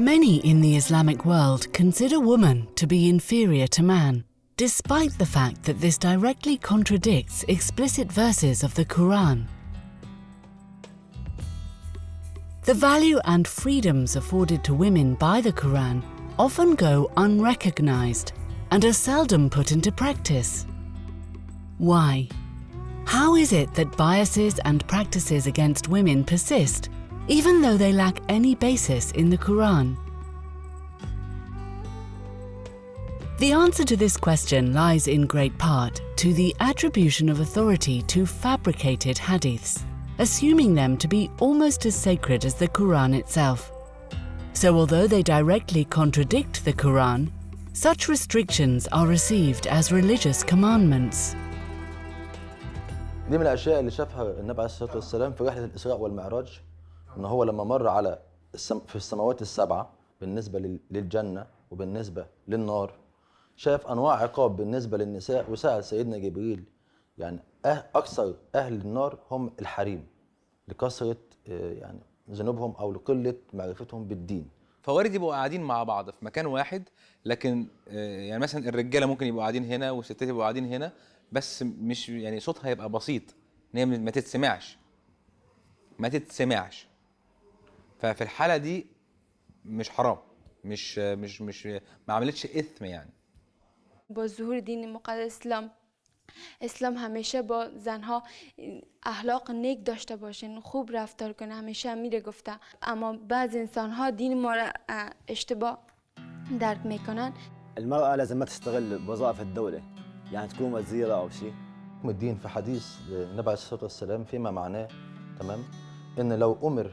Many in the Islamic world consider woman to be inferior to man, despite the fact that this directly contradicts explicit verses of the Quran. The value and freedoms afforded to women by the Quran often go unrecognized and are seldom put into practice. Why? How is it that biases and practices against women persist, even though they lack any basis in the Quran? The answer to this question lies in great part to the attribution of authority to fabricated hadiths, assuming them to be almost as sacred as the Quran itself. So although they directly contradict the Quran, such restrictions are received as religious commandments. دي من الأشياء اللي شافها النبي عليه الصلاة والسلام في رحلة الإسراء والمعراج، إن هو لما مر على في السماوات السبعة بالنسبة للجنة وبالنسبة للنار، شاف أنواع عقاب بالنسبة للنساء، وسأل سيدنا جبريل يعني أكثر أهل النار هم الحريم لكثرة يعني ذنوبهم أو لقلة معرفتهم بالدين. فوارد يبقوا قاعدين مع بعض في مكان واحد، لكن يعني مثلا الرجاله ممكن يبقوا قاعدين هنا والستات يبقوا قاعدين هنا، بس مش يعني صوتها هيبقى بسيط، ان هي ما تتسمعش. ففي الحاله دی مش حرام، مش ما عملتش اثم يعني. با ظهور دین مقدس اسلام همیشه با زنها اخلاق نیک داشته باشین، خوب رفتار کنه، همیشه میره گفته. اما بعض انسانها دین ما را اشتباه درک میکنن. المرأة لازم ما تستغل وظائف الدولة، يعني تكون وزيرة أو شيء. الدين في حديث النبي عليه الصلاة والسلام فيما معناه تمام إن لو أمر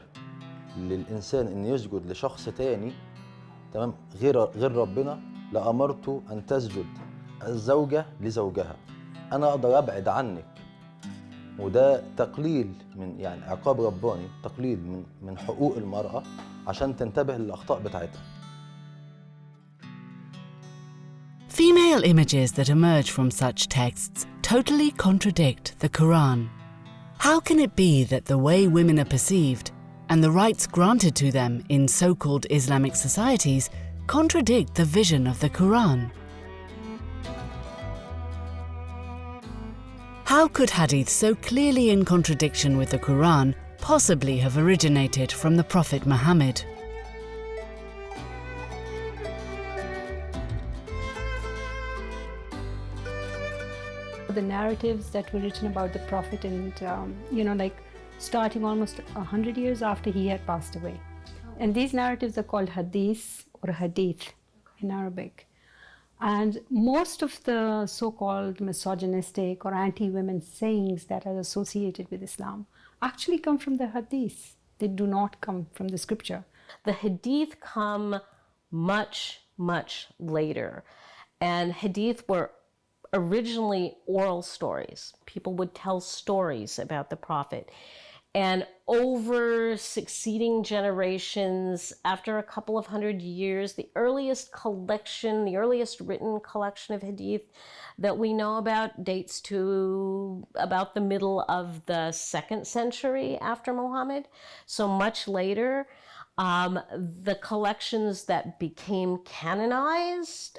للإنسان إن يسجد لشخص تاني تمام غير ربنا لأمرته أن تسجد الزوجة لزوجها. أنا أقدر أبعد عنك، وده تقليل من يعني عقاب رباني، تقليل من حقوق المرأة عشان تنتبه للأخطاء بتاعتها. Female images that emerge from such texts totally contradict the Quran. How can it be that the way women are perceived and the rights granted to them in so-called Islamic societies contradict the vision of the Quran? How could hadith so clearly in contradiction with the Quran possibly have originated from the Prophet Muhammad? The narratives that were written about the Prophet and, like starting almost 100 years after he had passed away. And these narratives are called hadith or hadith in Arabic. And most of the so-called misogynistic or anti-women sayings that are associated with Islam actually come from the hadith. They do not come from the scripture. The hadith come much, much later. And hadith were originally oral stories. People would tell stories about the Prophet. And over succeeding generations, after a couple of hundred years, the earliest written collection of hadith that we know about dates to about the middle of the 2nd century after Muhammad. So much later, the collections that became canonized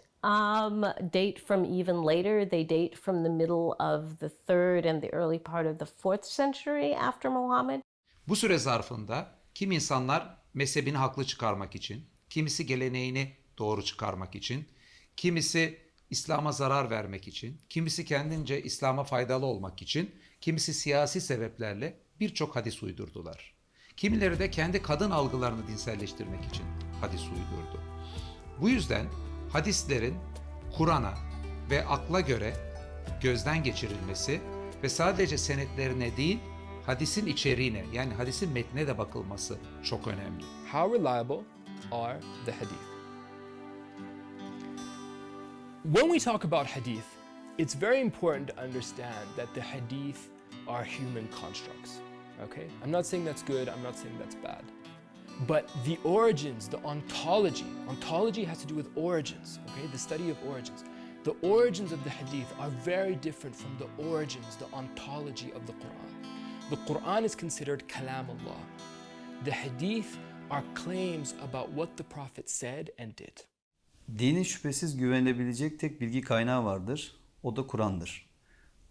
date from even later. They date from the middle of the 3rd and the early part of the 4th century after Muhammad. Bu süre zarfında kim insanlar mezhebini haklı çıkarmak için, kimisi geleneğini doğru çıkarmak için, kimisi İslam'a zarar vermek için, kimisi kendince İslam'a faydalı olmak için, kimisi siyasi sebeplerle birçok hadis uydurdular. Kimileri de kendi kadın algılarını dinselleştirmek için hadis uydurdu. Bu yüzden hadislerin Kur'an'a ve akla göre gözden geçirilmesi ve sadece senetlerine değil, hadisin içeriğine yani hadisin metnine de bakılması çok önemli. How reliable are the hadith? When we talk about hadith, it's very important to understand that the hadith are human constructs. Okay? I'm not saying that's good, I'm not saying that's bad. But the origins, the ontology has to do with origins, okay? The study of origins. The origins of the hadith are very different from the origins, the ontology of the Quran. The Quran is considered kalam Allah. The hadith are claims about what the prophet said and did. Dinin şüphesiz güvenilebilecek tek bilgi kaynağı vardır. O da Kur'an'dır.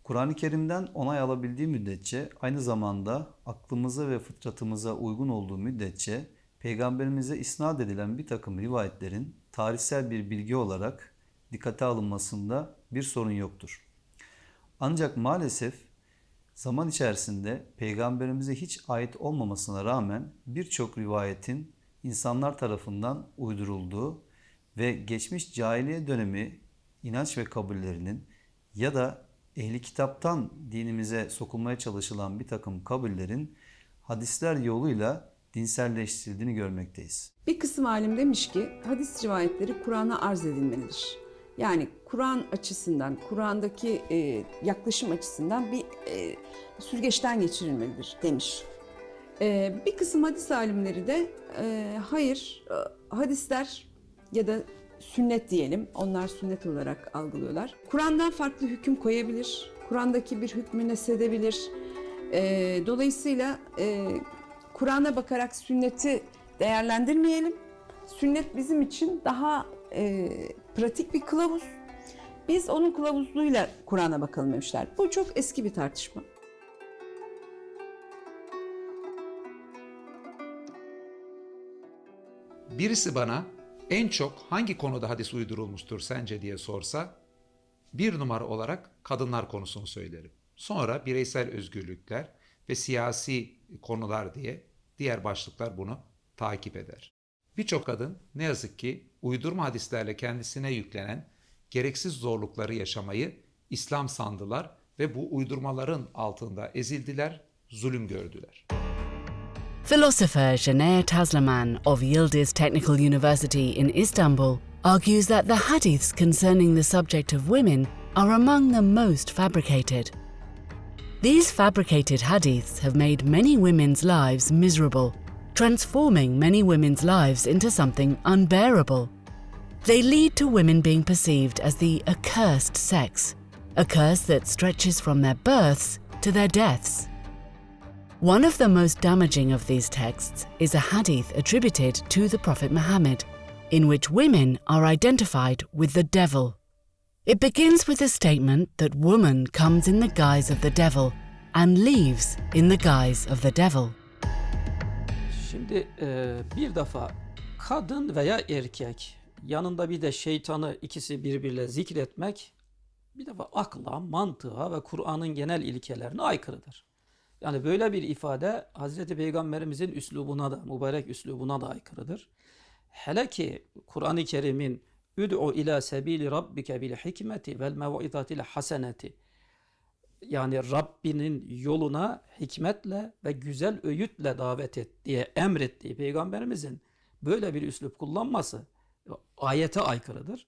Kur'an-ı Kerim'den onay alabildiği müddetçe, aynı zamanda aklımıza ve fıtratımıza uygun olduğu müddetçe Peygamberimize isnat edilen bir takım rivayetlerin tarihsel bir bilgi olarak dikkate alınmasında bir sorun yoktur. Ancak maalesef zaman içerisinde Peygamberimize hiç ait olmamasına rağmen birçok rivayetin insanlar tarafından uydurulduğu ve geçmiş cahiliye dönemi inanç ve kabullerinin ya da ehli kitaptan dinimize sokulmaya çalışılan bir takım kabullerin hadisler yoluyla dinselleştirildiğini görmekteyiz. Bir kısım alim demiş ki hadis rivayetleri Kur'an'a arz edilmelidir. Yani Kur'an açısından, Kur'an'daki yaklaşım açısından bir süzgeçten geçirilmelidir demiş. Bir kısım hadis alimleri de hayır, hadisler ya da sünnet diyelim, onlar sünnet olarak algılıyorlar. Kur'an'dan farklı hüküm koyabilir, Kur'an'daki bir hükmü neshedebilir. Dolayısıyla Kur'an'a bakarak sünneti değerlendirmeyelim. Sünnet bizim için daha pratik bir kılavuz. Biz onun kılavuzluğuyla Kur'an'a bakalım demişler. Bu çok eski bir tartışma. Birisi bana en çok hangi konuda hadis uydurulmuştur sence diye sorsa, bir numara olarak kadınlar konusunu söylerim. Sonra bireysel özgürlükler ve siyasi konular diye diğer başlıklar bunu takip eder. Birçok kadın ne yazık ki uydurma hadislerle kendisine yüklenen gereksiz zorlukları yaşamayı İslam sandılar ve bu uydurmaların altında ezildiler, zulüm gördüler. Philosopher Janeh Taslaman of Yildiz Technical University in Istanbul argues that the hadiths concerning the subject of women are among the most fabricated. These fabricated hadiths have made many women's lives miserable, transforming many women's lives into something unbearable. They lead to women being perceived as the accursed sex, a curse that stretches from their births to their deaths. One of the most damaging of these texts is a hadith attributed to the Prophet Muhammad, in which women are identified with the devil. It begins with a statement that woman comes in the guise of the devil and leaves in the guise of the devil. Şimdi bir defa kadın veya erkek yanında bir de şeytanı ikisi birbiriyle zikretmek bir defa akla, mantığa ve Kur'an'ın genel ilkelerine aykırıdır. Yani böyle bir ifade Hazreti Peygamberimizin üslubuna da, mübarek üslubuna da aykırıdır. Hele ki Kur'an-ı Kerim'in "Üd'u ila sebili rabbike bil hikmeti vel mev'izatil haseneti" yani Rabbinin yoluna hikmetle ve güzel öğütle davet et diye emrettiği Peygamberimizin böyle bir üslup kullanması ayete aykırıdır.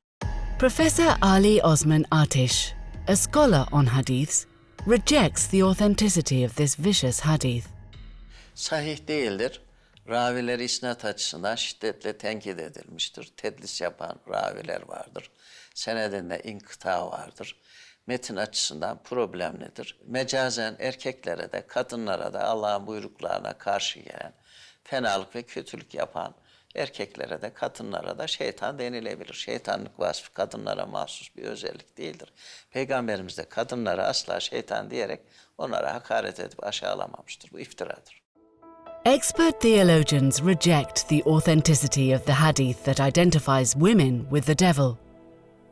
Professor Ali Osman Atish, a scholar on hadiths, rejects the authenticity of this vicious hadith. Sahih değildir. Ravileri isnat açısından şiddetle tenkit edilmiştir. Tedlis yapan raviler vardır. Senedinde inkıta vardır. Metin açısından problemlidir. Mecazen erkeklere de kadınlara da Allah'ın buyruklarına karşı gelen, fenalık ve kötülük yapan erkeklere de kadınlara da şeytan denilebilir. Şeytanlık vasfı kadınlara mahsus bir özellik değildir. Peygamberimiz de kadınlara asla şeytan diyerek onlara hakaret edip aşağılamamıştır. Bu iftiradır. Expert theologians reject the authenticity of the hadith that identifies women with the devil.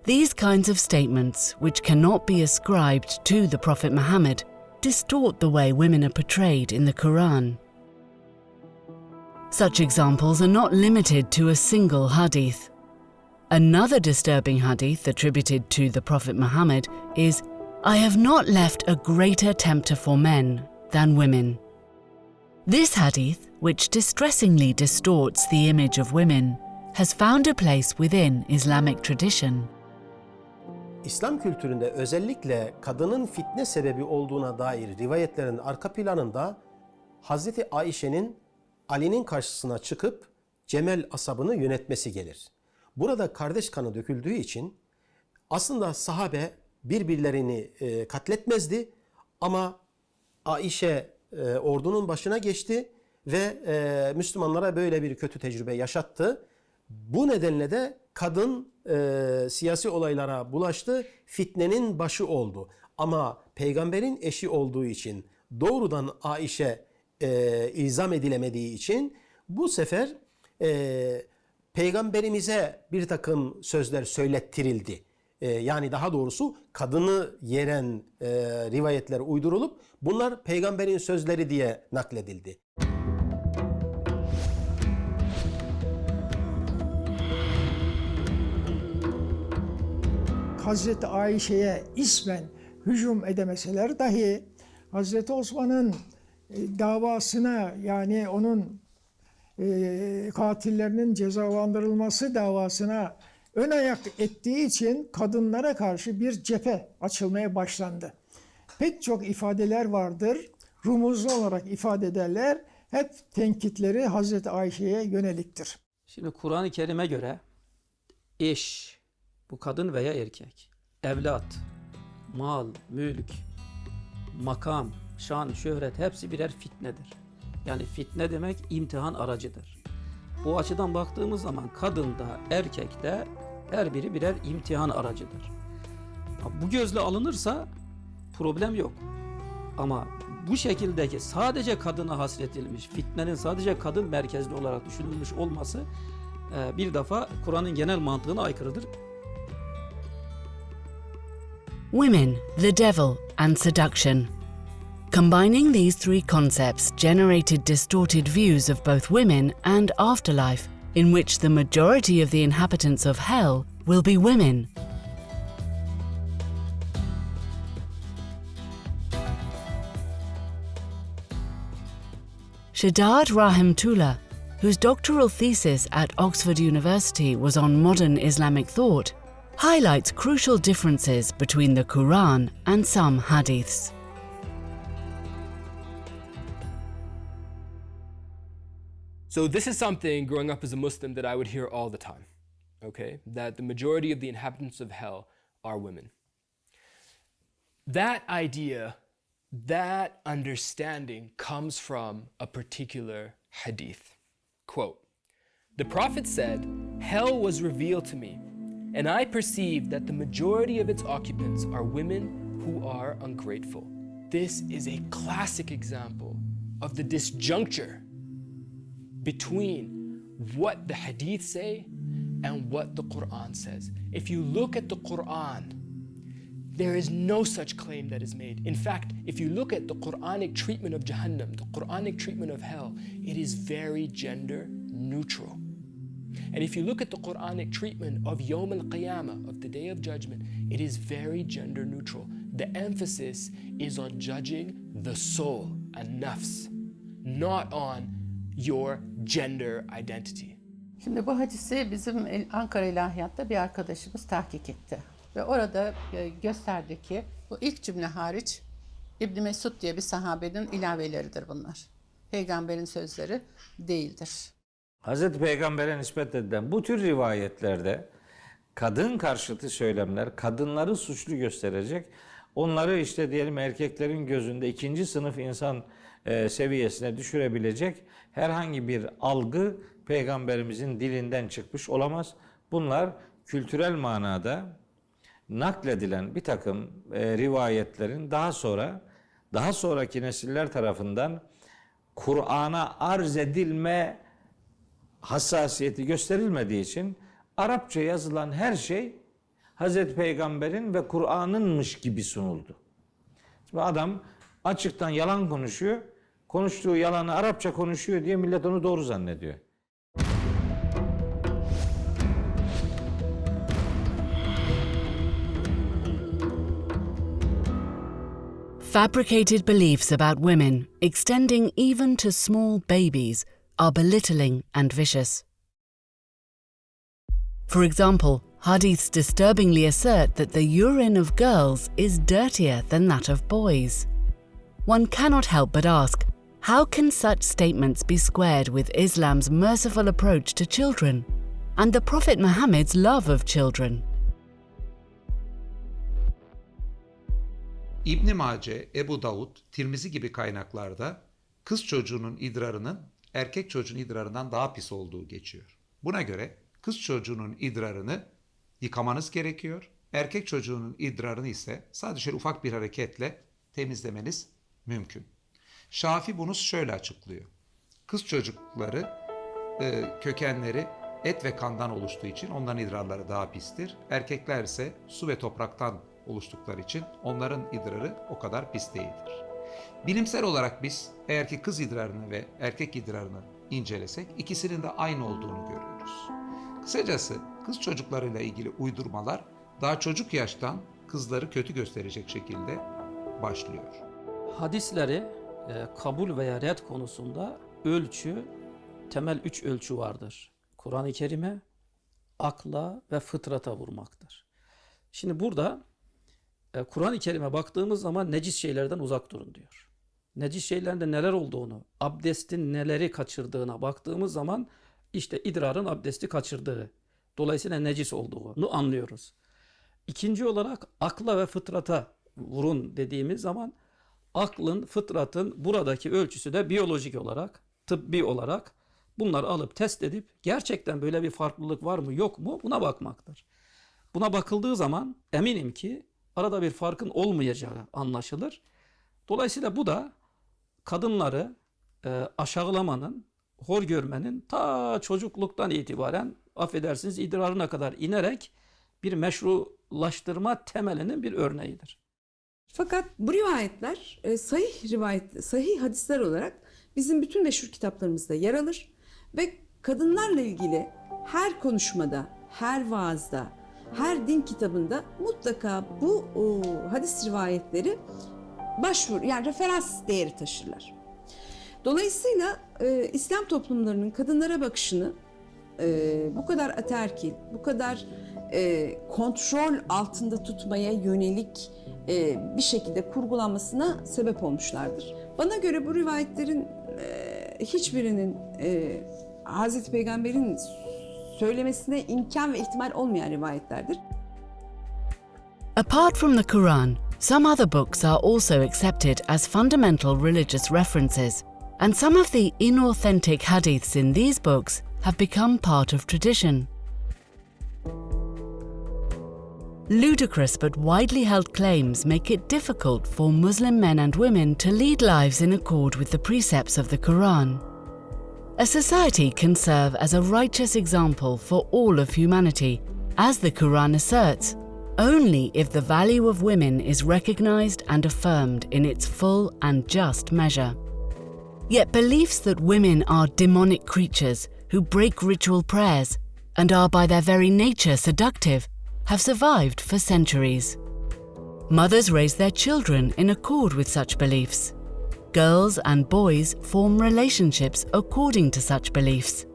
These kinds of statements, which cannot be ascribed to the Prophet Muhammad, distort the way women are portrayed in the Quran. Such examples are not limited to a single hadith. Another disturbing hadith attributed to the Prophet Muhammad is, "I have not left a greater tempter for men than women." This hadith, which distressingly distorts the image of women, has found a place within Islamic tradition. İslam kültüründe özellikle kadının fitne sebebi olduğuna dair rivayetlerin arka planında Hazreti Ayşe'nin Ali'nin karşısına çıkıp Cemel asabını yönetmesi gelir. Burada kardeş kanı döküldüğü için aslında sahabe birbirlerini katletmezdi ama Ayşe ordunun başına geçti ve Müslümanlara böyle bir kötü tecrübe yaşattı. Bu nedenle de kadın siyasi olaylara bulaştı, fitnenin başı oldu. Ama peygamberin eşi olduğu için, doğrudan Aişe ilzam edilemediği için bu sefer peygamberimize bir takım sözler söylettirildi. Yani daha doğrusu kadını yeren rivayetler uydurulup bunlar peygamberin sözleri diye nakledildi. Hazreti Ayşe'ye ismen hücum edemeseler dahi Hazreti Osman'ın davasına, yani onun katillerinin cezalandırılması davasına ön ayak ettiği için kadınlara karşı bir cephe açılmaya başlandı. Pek çok ifadeler vardır. Rumuzlu olarak ifade ederler. Hep tenkitleri Hazreti Ayşe'ye yöneliktir. Şimdi Kur'an-ı Kerim'e göre eş, bu kadın veya erkek, evlat, mal, mülk, makam, şan, şöhret hepsi birer fitnedir. Yani fitne demek imtihan aracıdır. Bu açıdan baktığımız zaman kadın da erkek de her biri birer imtihan aracıdır. Bu gözle alınırsa problem yok. Ama bu şekildeki sadece kadına hasretilmiş, fitnenin sadece kadın merkezli olarak düşünülmüş olması bir defa Kur'an'ın genel mantığına aykırıdır. Women, the devil, and seduction. Combining these three concepts generated distorted views of both women and afterlife, in which the majority of the inhabitants of hell will be women. Shaddad Rahimtullah, whose doctoral thesis at Oxford University was on modern Islamic thought, highlights crucial differences between the Quran and some hadiths. So this is something growing up as a Muslim that I would hear all the time, okay? That the majority of the inhabitants of hell are women. That idea, that understanding comes from a particular hadith. Quote, "The Prophet said, 'Hell was revealed to me, and I perceived that the majority of its occupants are women who are ungrateful.'" This is a classic example of the disjuncture between what the hadith say and what the Quran says. If you look at the Quran, there is no such claim that is made. In fact, if you look at the Quranic treatment of Jahannam, the Quranic treatment of hell, it is very gender neutral. And if you look at the Quranic treatment of Yawm al-Qiyamah, of the Day of Judgment, it is very gender neutral. The emphasis is on judging the soul and nafs, not on your gender identity. Şimdi bu hadisi bizim Ankara İlahiyat'ta bir arkadaşımız tahkik etti. Ve orada gösterdi ki bu ilk cümle hariç İbn Mesud diye bir sahabenin ilaveleridir bunlar. Peygamberin sözleri değildir. Hazreti Peygamber'e nispet edilen bu tür rivayetlerde kadın karşıtı söylemler, kadınları suçlu gösterecek, onları işte diyelim erkeklerin gözünde ikinci sınıf insan seviyesine düşürebilecek herhangi bir algı Peygamberimizin dilinden çıkmış olamaz. Bunlar kültürel manada nakledilen bir takım rivayetlerin daha sonraki nesiller tarafından Kur'an'a arz edilme hassasiyeti gösterilmediği için Arapça yazılan her şey Hazreti Peygamber'in ve Kur'an'ınmış gibi sunuldu. Şimdi adam açıktan yalan konuşuyor, konuştuğu yalanı Arapça konuşuyor diye millet onu doğru zannediyor. Fabricated beliefs about women, extending even to small babies, are belittling and vicious. For example, hadiths disturbingly assert that the urine of girls is dirtier than that of boys. One cannot help but ask, how can such statements be squared with Islam's merciful approach to children and the Prophet Muhammad's love of children? İbn Mace, Ebu Davud, Tirmizi gibi kaynaklarda kız çocuğunun idrarının erkek çocuğun idrarından daha pis olduğu geçiyor. Buna göre kız çocuğunun idrarını yıkamanız gerekiyor. Erkek çocuğunun idrarını ise sadece şöyle ufak bir hareketle temizlemeniz mümkün. Şafii bunu şöyle açıklıyor. Kız çocukları kökenleri et ve kandan oluştuğu için onların idrarları daha pistir. Erkekler ise su ve topraktan oluştukları için onların idrarı o kadar pis değildir. Bilimsel olarak biz eğer ki kız idrarını ve erkek idrarını incelesek ikisinin de aynı olduğunu görüyoruz. Kısacası kız çocuklarıyla ilgili uydurmalar daha çocuk yaştan kızları kötü gösterecek şekilde başlıyor. Hadisleri kabul veya red konusunda temel 3 ölçü vardır. Kur'an-ı Kerim'e, akla ve fıtrata vurmaktır. Şimdi burada Kur'an-ı Kerim'e baktığımız zaman necis şeylerden uzak durun diyor. Necis şeylerinde neler olduğunu, abdestin neleri kaçırdığına baktığımız zaman işte idrarın abdesti kaçırdığı, dolayısıyla necis olduğunu anlıyoruz. İkinci olarak akla ve fıtrata vurun dediğimiz zaman aklın, fıtratın buradaki ölçüsü de biyolojik olarak, tıbbi olarak bunları alıp test edip gerçekten böyle bir farklılık var mı yok mu buna bakmaktır. Buna bakıldığı zaman eminim ki arada bir farkın olmayacağı anlaşılır. Dolayısıyla bu da kadınları aşağılamanın, hor görmenin ta çocukluktan itibaren affedersiniz idrarına kadar inerek bir meşrulaştırma temelinin bir örneğidir. Fakat bu rivayetler sahih hadisler olarak bizim bütün meşhur kitaplarımızda yer alır ve kadınlarla ilgili her konuşmada, her vaazda, her din kitabında mutlaka bu hadis rivayetleri yani referans değeri taşırlar. Dolayısıyla İslam toplumlarının kadınlara bakışını bu kadar ataerkil, bu kadar kontrol altında tutmaya yönelik bir şekilde kurgulanmasına sebep olmuşlardır. Bana göre bu rivayetlerin hiçbirinin Hazreti Peygamber'in söylemesine imkan ve ihtimal olmayan rivayetlerdir. Apart from the Quran, some other books are also accepted as fundamental religious references, and some of the inauthentic hadiths in these books have become part of tradition. Ludicrous but widely held claims make it difficult for Muslim men and women to lead lives in accord with the precepts of the Quran. A society can serve as a righteous example for all of humanity, as the Quran asserts, only if the value of women is recognized and affirmed in its full and just measure. Yet beliefs that women are demonic creatures who break ritual prayers and are by their very nature seductive have survived for centuries. Mothers raise their children in accord with such beliefs. Girls and boys form relationships according to such beliefs.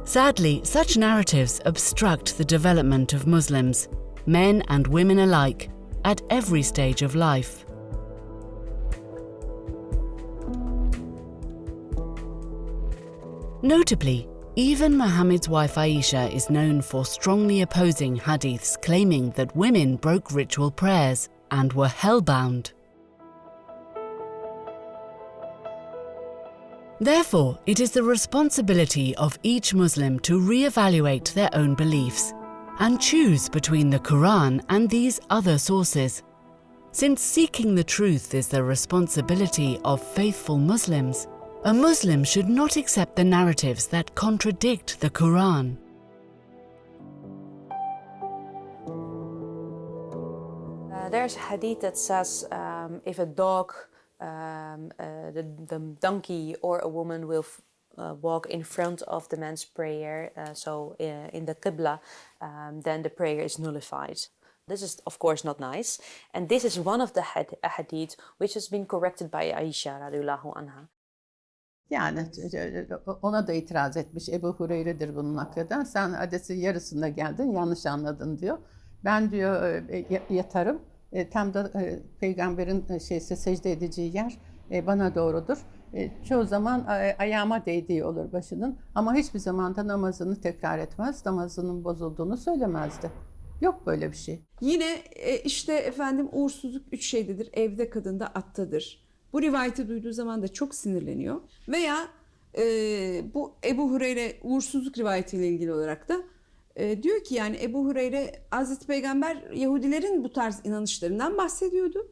Sadly, such narratives obstruct the development of Muslims, men and women alike, at every stage of life. Notably, even Muhammad's wife Aisha is known for strongly opposing hadiths claiming that women broke ritual prayers and were hellbound. Therefore, it is the responsibility of each Muslim to re-evaluate their own beliefs and choose between the Quran and these other sources. Since seeking the truth is the responsibility of faithful Muslims, a Muslim should not accept the narratives that contradict the Quran. There's a hadith that says if a dog, the donkey or a woman will walk in front of the man's prayer, in the Qibla, then the prayer is nullified. This is of course not nice, and this is one of the hadith which has been corrected by Aisha radıyallahu anha. Yani ona da itiraz etmiş. Ebu Hureyre'dir bunun nakleden. Sen hadisi yarısında geldin, yanlış anladın diyor. Ben diyor yatarım. Tam da peygamberin secde edeceği yer bana doğrudur. Çoğu zaman ayağıma değdiği olur başının. Ama hiçbir zaman da namazını tekrar etmez. Namazının bozulduğunu söylemezdi. Yok böyle bir şey. Yine işte efendim uğursuzluk 3 şeydedir. Evde, kadında, attadır. Bu rivayeti duyduğu zaman da çok sinirleniyor. Veya Bu Ebu Hureyre uğursuzluk rivayetiyle ilgili olarak da diyor ki yani Ebu Hureyre Hazreti Peygamber Yahudilerin bu tarz inanışlarından bahsediyordu.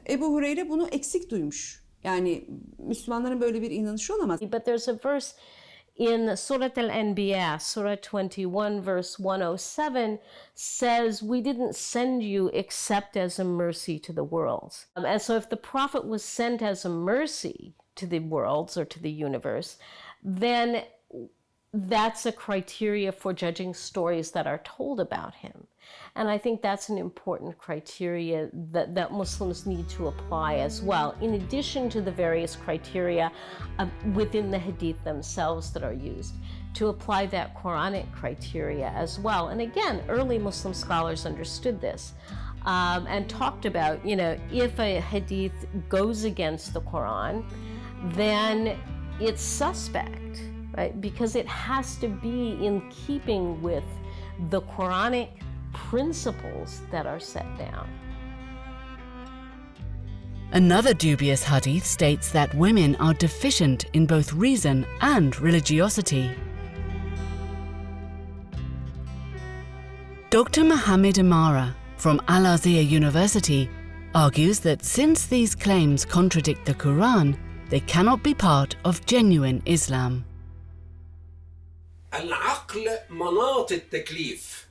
Ebu Hureyre bunu eksik duymuş. Yani Müslümanların böyle bir inanışı olamaz. But there's a verse in Surah Al-Anbiya, Surah 21, verse 107, says, "We didn't send you except as a mercy to the worlds." And so if the prophet was sent as a mercy to the worlds or to the universe, then that's a criteria for judging stories that are told about him. And I think that's an important criteria that Muslims need to apply as well, in addition to the various criteria within the hadith themselves that are used, to apply that Quranic criteria as well. And again, early Muslim scholars understood this and talked about, if a hadith goes against the Quran, then it's suspect, right? Because it has to be in keeping with the Quranic principles that are set down. Another dubious hadith states that women are deficient in both reason and religiosity. Dr. Mohammed Amara from Al-Azhar University argues that since these claims contradict the Quran, they cannot be part of genuine Islam. العقل مناط التكليف.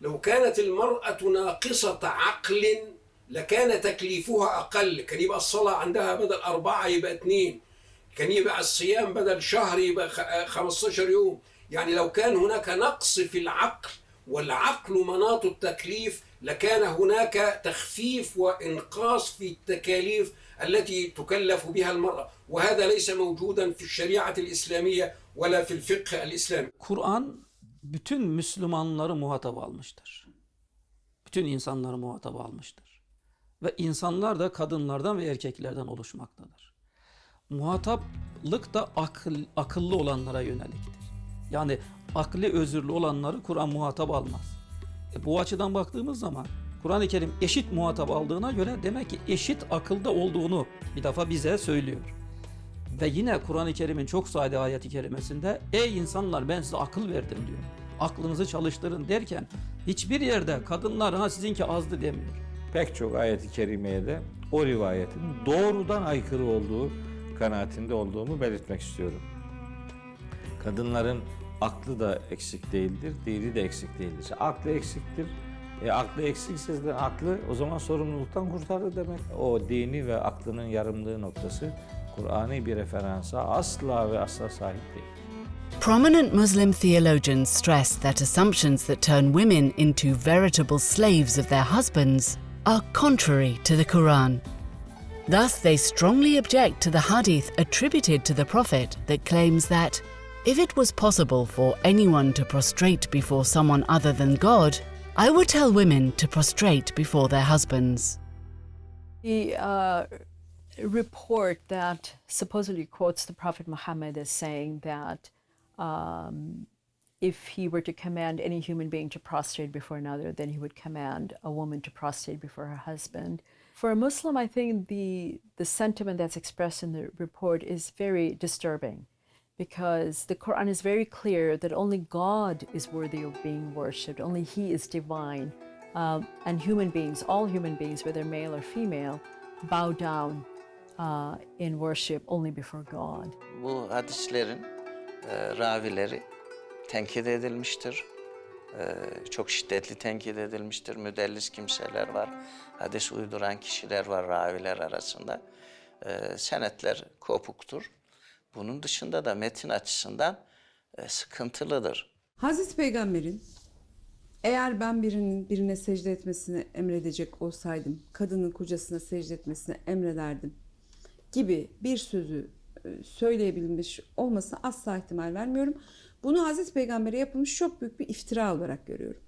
لو كانت المرأة ناقصة عقل لكان تكليفها أقل، كان يبقى الصلاة عندها بدل 4 يبقى 2، كان يبقى الصيام بدل شهر يبقى 15 يوم. يعني لو كان هناك نقص في العقل والعقل مناط التكليف لكان هناك تخفيف وإنقاص في التكاليف التي تكلف بها المرأة، وهذا ليس موجودا في الشريعة الإسلامية ولا في الفقه الإسلامي. Kur'an bütün Müslümanları muhatap almıştır. Bütün insanları muhatap almıştır. Ve insanlar da kadınlardan ve erkeklerden oluşmaktadır. Muhataplık da akıllı olanlara yöneliktir. Yani akli özürlü olanları Kur'an muhatap almaz. Bu açıdan baktığımız zaman Kur'an-ı Kerim eşit muhatap aldığına göre demek ki eşit akılda olduğunu bir defa bize söylüyor. Ve yine Kur'an-ı Kerim'in çok sayıda ayet-i kerimesinde ey insanlar ben size akıl verdim diyor. Aklınızı çalıştırın derken hiçbir yerde kadınlar sizinki azdı demiyor. Pek çok ayet-i kerimeye de o rivayetin doğrudan aykırı olduğu kanaatinde olduğumu belirtmek istiyorum. Kadınların aklı da eksik değildir, dini de eksik değildir. Aklı eksiktir. Aklı eksikse de aklı o zaman sorumluluktan kurtarır demek. O dini ve aklının yarımlığı noktası Kur'an'ı bir referansa asla ve asla sahip değil. Prominent Muslim theologians stress that assumptions that turn women into veritable slaves of their husbands are contrary to the Quran. Thus, they strongly object to the hadith attributed to the Prophet that claims that if it was possible for anyone to prostrate before someone other than God, I would tell women to prostrate before their husbands. The report that supposedly quotes the Prophet Muhammad as saying that if he were to command any human being to prostrate before another, then he would command a woman to prostrate before her husband. For a Muslim, I think the sentiment that's expressed in the report is very disturbing, because the Quran is very clear that only God is worthy of being worshipped, only He is divine, and human beings, all human beings, whether male or female, bow down in worship only before God. Bu hadislerin ravileri tenkit edilmiştir. Çok şiddetli tenkit edilmiştir. Müdellis kimseler var, hadis uyduran kişiler var raviler arasında. Senetler kopuktur. Bunun dışında da metin açısından sıkıntılıdır. Hazreti Peygamber'in eğer ben birine secde etmesini emredecek olsaydım, kadının kocasına secde etmesini emrederdim gibi bir sözü söyleyebilmiş olmasına asla ihtimal vermiyorum. Bunu Hazreti Peygamber'e yapılmış çok büyük bir iftira olarak görüyorum.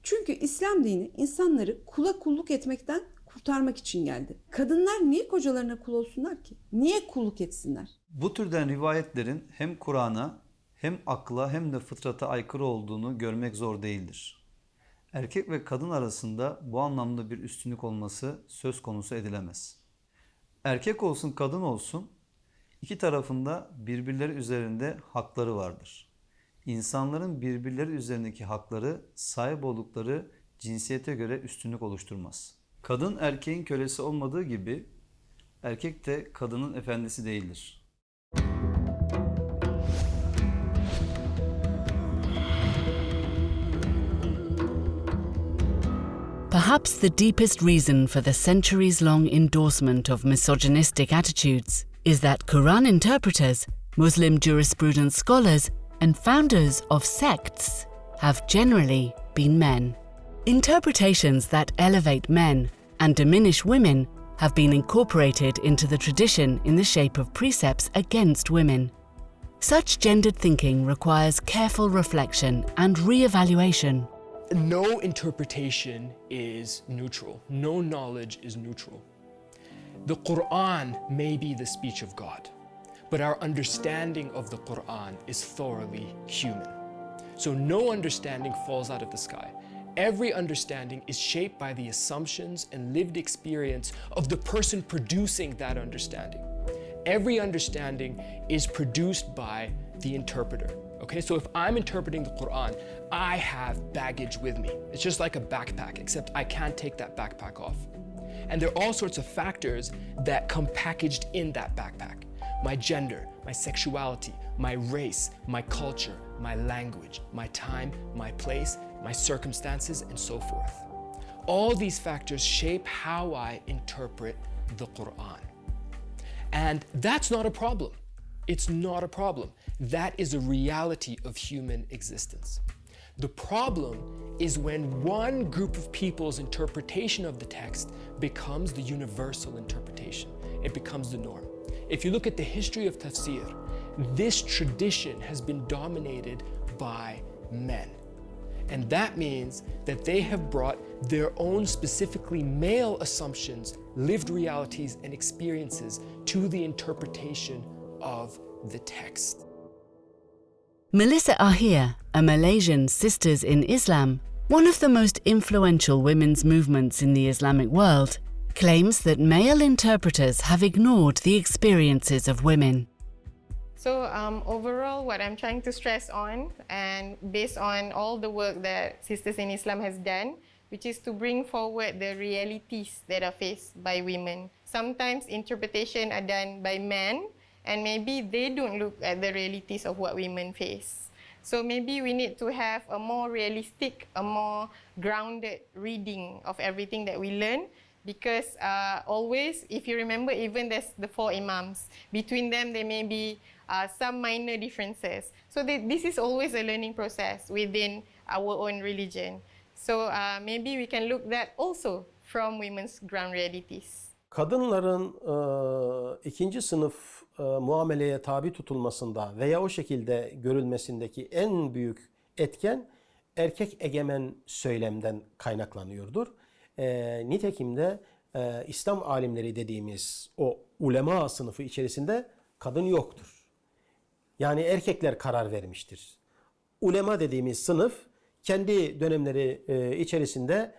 Çünkü İslam dini insanları kula kulluk etmekten kurtarmak için geldi. Kadınlar niye kocalarına kul olsunlar ki? Niye kulluk etsinler? Bu türden rivayetlerin hem Kur'an'a hem akla hem de fıtrata aykırı olduğunu görmek zor değildir. Erkek ve kadın arasında bu anlamda bir üstünlük olması söz konusu edilemez. Erkek olsun kadın olsun İki tarafında birbirleri üzerinde hakları vardır. İnsanların birbirleri üzerindeki hakları sahip oldukları cinsiyete göre üstünlük oluşturmaz. Kadın erkeğin kölesi olmadığı gibi erkek de kadının efendisi değildir. Perhaps the deepest reason for the centuries-long endorsement of misogynistic attitudes is that Quran interpreters, Muslim jurisprudence scholars, and founders of sects have generally been men. Interpretations that elevate men and diminish women have been incorporated into the tradition in the shape of precepts against women. Such gendered thinking requires careful reflection and re-evaluation. No interpretation is neutral. No knowledge is neutral. The Quran may be the speech of God, but our understanding of the Quran is thoroughly human. So no understanding falls out of the sky. Every understanding is shaped by the assumptions and lived experience of the person producing that understanding. Every understanding is produced by the interpreter. Okay, so if I'm interpreting the Quran, I have baggage with me. It's just like a backpack, except I can't take that backpack off. And there are all sorts of factors that come packaged in that backpack. My gender, my sexuality, my race, my culture, my language, my time, my place, my circumstances, and so forth. All these factors shape how I interpret the Quran. And that's not a problem. It's not a problem. That is a reality of human existence. The problem is when one group of people's interpretation of the text becomes the universal interpretation. It becomes the norm. If you look at the history of tafsir, this tradition has been dominated by men. And that means that they have brought their own specifically male assumptions, lived realities, and experiences to the interpretation of the text. Melissa Ahir, a Malaysian Sisters in Islam, one of the most influential women's movements in the Islamic world, claims that male interpreters have ignored the experiences of women. So overall, what I'm trying to stress on, and based on all the work that Sisters in Islam has done, which is to bring forward the realities that are faced by women. Sometimes interpretation are done by men, and maybe they don't look at the realities of what women face. So maybe we need to have a more realistic, a more grounded reading of everything that we learn, because always, if you remember, even there's the 4 imams. Between them, there may be some minor differences. So this is always a learning process within our own religion. So maybe we can look that also from women's ground realities. Kadınların ikinci sınıf muameleye tabi tutulmasında veya o şekilde görülmesindeki en büyük etken erkek egemen söylemden kaynaklanıyordur. Nitekim de İslam alimleri dediğimiz o ulema sınıfı içerisinde kadın yoktur. Yani erkekler karar vermiştir. Ulema dediğimiz sınıf kendi dönemleri içerisinde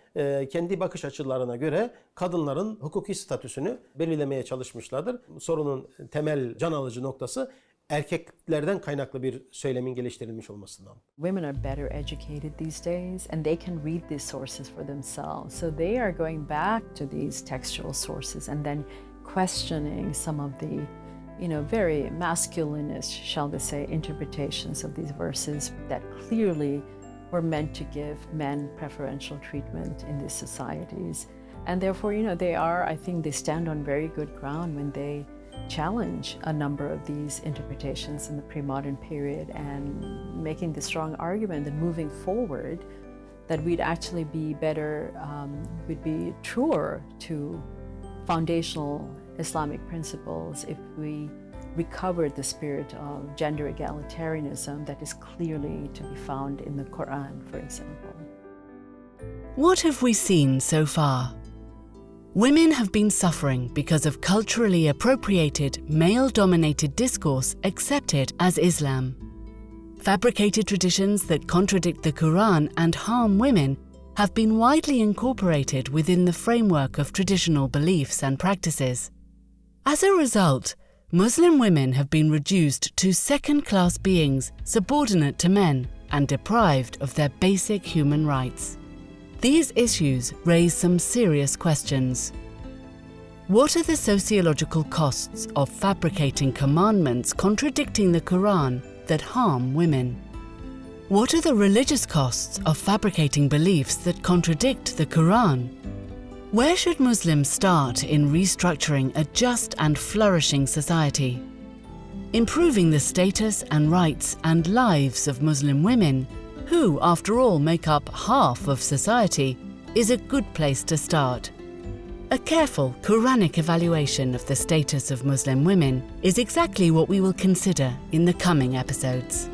kendi bakış açılarına göre kadınların hukuki statüsünü belirlemeye çalışmışlardır. Sorunun temel can alıcı noktası erkeklerden kaynaklı bir söylemin geliştirilmiş olmasından. Women are better educated these days and they can read these sources for themselves. So they are going back to these textual sources and then questioning some of the, very masculinist, shall we say, interpretations of these verses that clearly were meant to give men preferential treatment in these societies. And therefore, I think they stand on very good ground when they challenge a number of these interpretations in the pre-modern period and making the strong argument that moving forward, that we'd actually be better, we'd be truer to foundational Islamic principles if we recovered the spirit of gender egalitarianism that is clearly to be found in the Quran, for example. What have we seen so far? Women have been suffering because of culturally appropriated, male-dominated discourse accepted as Islam. Fabricated traditions that contradict the Quran and harm women have been widely incorporated within the framework of traditional beliefs and practices. As a result, Muslim women have been reduced to second-class beings, subordinate to men, and deprived of their basic human rights. These issues raise some serious questions. What are the sociological costs of fabricating commandments contradicting the Quran that harm women? What are the religious costs of fabricating beliefs that contradict the Quran? Where should Muslims start in restructuring a just and flourishing society? Improving the status and rights and lives of Muslim women, who, after all, make up half of society, is a good place to start. A careful Quranic evaluation of the status of Muslim women is exactly what we will consider in the coming episodes.